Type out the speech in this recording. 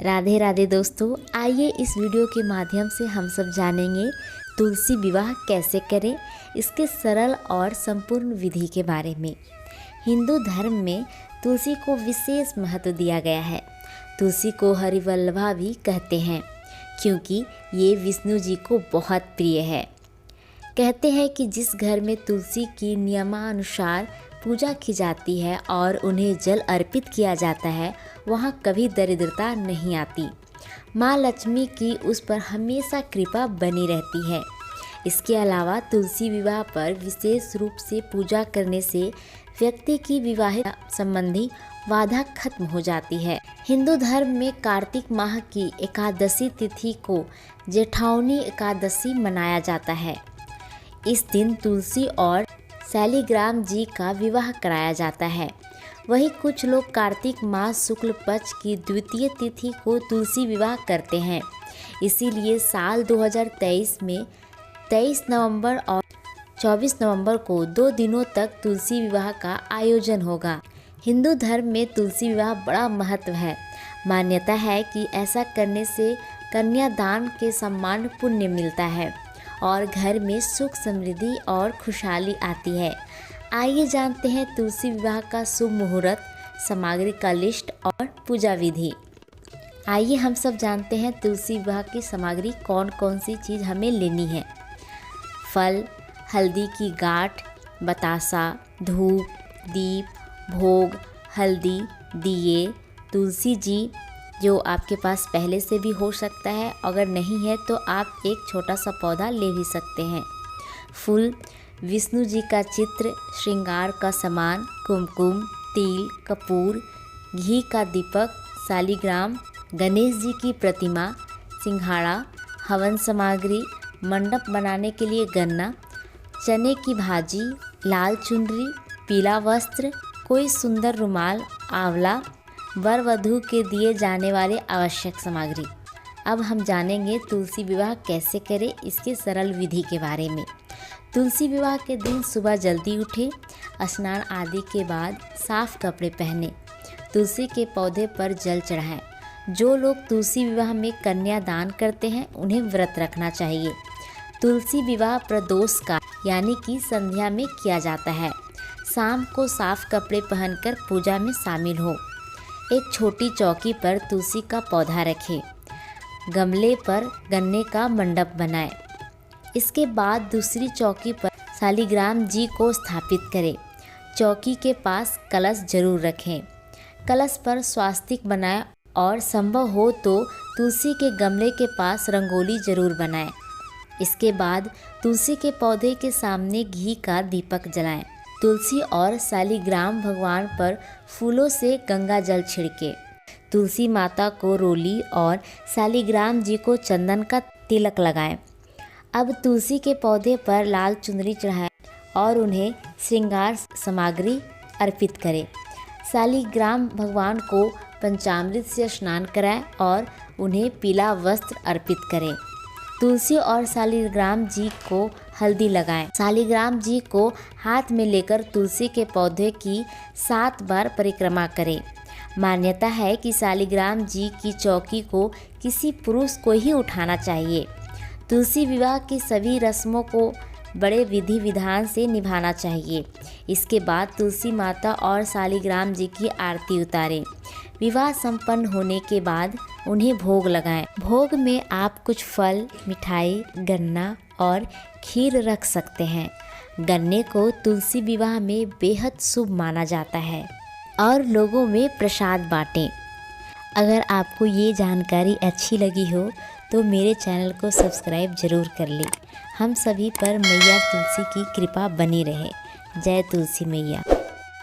राधे राधे दोस्तों, आइए इस वीडियो के माध्यम से हम सब जानेंगे तुलसी विवाह कैसे करें, इसके सरल और संपूर्ण विधि के बारे में। हिंदू धर्म में तुलसी को विशेष महत्व दिया गया है। तुलसी को हरिवल्लभा भी कहते हैं क्योंकि ये विष्णु जी को बहुत प्रिय है। कहते हैं कि जिस घर में तुलसी की नियमानुसार पूजा की जाती है और उन्हें जल अर्पित किया जाता है, वहाँ कभी दरिद्रता नहीं आती। माँ लक्ष्मी की उस पर हमेशा कृपा बनी रहती है। इसके अलावा तुलसी विवाह पर विशेष रूप से पूजा करने से व्यक्ति की विवाहित संबंधी बाधा खत्म हो जाती है। हिंदू धर्म में कार्तिक माह की एकादशी तिथि को जेठावनी एकादशी मनाया जाता है। इस दिन तुलसी और शालिग्राम जी का विवाह कराया जाता है। वहीं कुछ लोग कार्तिक मास शुक्ल पक्ष की द्वितीय तिथि को तुलसी विवाह करते हैं। इसीलिए साल 2023 में 23 नवंबर और 24 नवंबर को 2 दिनों तक तुलसी विवाह का आयोजन होगा। हिंदू धर्म में तुलसी विवाह बड़ा महत्व है। मान्यता है कि ऐसा करने से कन्यादान के समान पुण्य मिलता है और घर में सुख समृद्धि और खुशहाली आती है। आइए जानते हैं तुलसी विवाह का शुभ मुहूर्त, सामग्री का लिस्ट और पूजा विधि। आइए हम सब जानते हैं तुलसी विवाह की सामग्री कौन कौन सी चीज़ हमें लेनी है। फल, हल्दी की गांठ, बतासा, धूप, दीप, भोग, हल्दी, दिए, तुलसी जी जो आपके पास पहले से भी हो सकता है, अगर नहीं है तो आप एक छोटा सा पौधा ले भी सकते हैं। फूल, विष्णु जी का चित्र, श्रृंगार का सामान, कुमकुम, तिल, कपूर, घी का दीपक, शालिग्राम, गणेश जी की प्रतिमा, सिंघाड़ा, हवन सामग्री, मंडप बनाने के लिए गन्ना, चने की भाजी, लाल चुनरी, पीला वस्त्र, कोई सुंदर रुमाल, आंवला, वर वधू के दिए जाने वाले आवश्यक सामग्री। अब हम जानेंगे तुलसी विवाह कैसे करें, इसके सरल विधि के बारे में। तुलसी विवाह के दिन सुबह जल्दी उठें, स्नान आदि के बाद साफ कपड़े पहने, तुलसी के पौधे पर जल चढ़ाएं। जो लोग तुलसी विवाह में कन्यादान करते हैं उन्हें व्रत रखना चाहिए। तुलसी विवाह प्रदोष का यानी कि संध्या में किया जाता है। शाम को साफ कपड़े पहनकर पूजा में शामिल हो। एक छोटी चौकी पर तुलसी का पौधा रखें। गमले पर गन्ने का मंडप बनाएं। इसके बाद दूसरी चौकी पर शालिग्राम जी को स्थापित करें। चौकी के पास कलश जरूर रखें। कलश पर स्वास्तिक बनाएं और संभव हो तो तुलसी के गमले के पास रंगोली जरूर बनाएं। इसके बाद तुलसी के पौधे के सामने घी का दीपक जलाएं। तुलसी और शालिग्राम भगवान पर फूलों से गंगा जल छिड़के। तुलसी माता को रोली और शालिग्राम जी को चंदन का तिलक लगाएं। अब तुलसी के पौधे पर लाल चुनरी चढ़ाएं और उन्हें श्रृंगार सामग्री अर्पित करें। शालिग्राम भगवान को पंचामृत से स्नान कराएं और उन्हें पीला वस्त्र अर्पित करें। तुलसी और शालिग्राम जी को हल्दी लगाएं। शालिग्राम जी को हाथ में लेकर तुलसी के पौधे की 7 बार परिक्रमा करें। मान्यता है कि शालिग्राम जी की चौकी को किसी पुरुष को ही उठाना चाहिए। तुलसी विवाह की सभी रस्मों को बड़े विधि विधान से निभाना चाहिए। इसके बाद तुलसी माता और शालिग्राम जी की आरती उतारें। विवाह संपन्न होने के बाद उन्हें भोग लगाएं। भोग में आप कुछ फल, मिठाई, गन्ना और खीर रख सकते हैं। गन्ने को तुलसी विवाह में बेहद शुभ माना जाता है और लोगों में प्रसाद बांटें। अगर आपको ये जानकारी अच्छी लगी हो तो मेरे चैनल को सब्सक्राइब जरूर कर लें। हम सभी पर मैया तुलसी की कृपा बनी रहे। जय तुलसी मैया।